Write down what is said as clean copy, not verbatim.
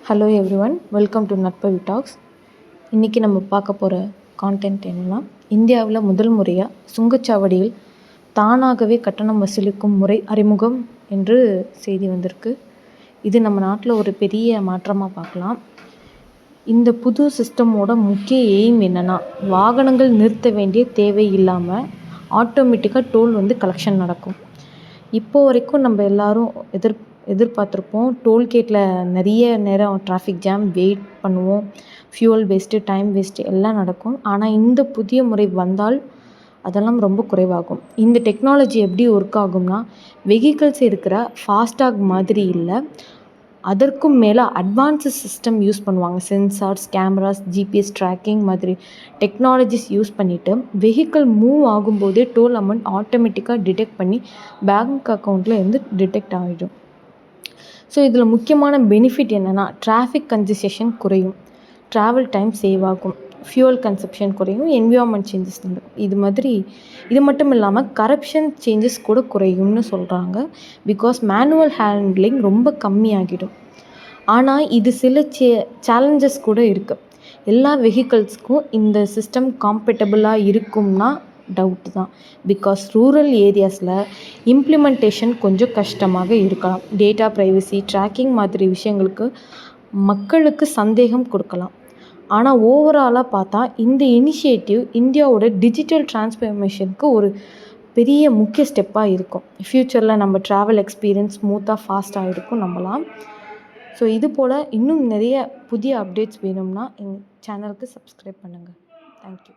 Hello everyone, welcome to நட்பவி talks. இன்றைக்கி நம்ம பார்க்க போகிற கான்டென்ட் என்னென்னா, இந்தியாவில் முதல் முறையாக சுங்கச்சாவடியில் தானாகவே கட்டணம் வசூலிக்கும் முறை அறிமுகம் என்று செய்தி வந்திருக்கு. இது நம்ம நாட்டில் ஒரு பெரிய மாற்றமாக பார்க்கலாம். இந்த புது சிஸ்டமோட முக்கிய எய்ம் என்னென்னா, வாகனங்கள் நிறுத்த வேண்டிய தேவை இல்லாமல் ஆட்டோமேட்டிக்காக டோல் கலெக்ஷன் நடக்கும். இப்போ வரைக்கும் நம்ம எல்லோரும் எதிர்பார்த்துருப்போம். டோல்கேட்டில் நிறைய நேரம் டிராஃபிக் ஜாம், வெயிட் பண்ணுவோம், ஃபியூவல் வேஸ்ட்டு, டைம் வேஸ்ட்டு எல்லாம் நடக்கும். ஆனால் இந்த புதிய முறை வந்தால் அதெல்லாம் ரொம்ப குறைவாகும். இந்த டெக்னாலஜி எப்படி ஒர்க் ஆகும்னா, வெஹிக்கிள்ஸ் இருக்கிற ஃபாஸ்டாக் மாதிரி இல்லை, அதற்கும் மேலே அட்வான்ஸு சிஸ்டம் யூஸ் பண்ணுவாங்க. சென்சார்ஸ், கேமராஸ், ஜிபிஎஸ் ட்ராக்கிங் மாதிரி டெக்னாலஜிஸ் யூஸ் பண்ணிவிட்டு வெஹிக்கிள் மூவ் ஆகும்போதே டோல் அமௌண்ட் ஆட்டோமேட்டிக்காக டிடெக்ட் பண்ணி பேங்க் அக்கௌண்ட்டில் டிடெக்ட் ஆகிடும். ஸோ இதில் முக்கியமான பெனிஃபிட் என்னென்னா, டிராஃபிக் கன்ஜெஷன் குறையும், ட்ராவல் டைம் சேவ் ஆகும், ஃபியூவல் கன்சப்ஷன் குறையும், என்விரான்மெண்ட் சேஞ்சஸ் நடக்கும். இது மட்டும் இல்லாமல் கரப்ஷன் சேஞ்சஸ் கூட குறையும்னு சொல்கிறாங்க. பிகாஸ் மேனுவல் ஹேண்ட்லிங் ரொம்ப கம்மியாகிடும். ஆனால் இது சில சேலஞ்சஸ் கூட இருக்குது. எல்லா வெஹிக்கிள்ஸ்க்கும் இந்த சிஸ்டம் காம்பேட்டபிளாக இருக்கும்னா டவுட்டு தான். பிகாஸ் ரூரல் ஏரியாஸில் இம்ப்ளிமெண்டேஷன் கொஞ்சம் கஷ்டமாக இருக்கலாம். டேட்டா ப்ரைவசி, ட்ராக்கிங் மாதிரி விஷயங்களுக்கு மக்களுக்கு சந்தேகம் கொடுக்கலாம். ஆனால் ஓவராலாக பார்த்தா இந்த இனிஷியேட்டிவ் இந்தியாவோட டிஜிட்டல் டிரான்ஸ்ஃபர்மேஷனுக்கு ஒரு பெரிய முக்கிய ஸ்டெப்பாக இருக்கும். ஃப்யூச்சரில் நம்ம ட்ராவல் எக்ஸ்பீரியன்ஸ் ஸ்மூத்தாக ஃபாஸ்ட்டாக இருக்கும் நம்பலாம். ஸோ இது போல் இன்னும் நிறைய புதிய அப்டேட்ஸ் வேணும்னா எங்கள் சேனலுக்கு சப்ஸ்கிரைப் பண்ணுங்கள். தேங்க்யூ.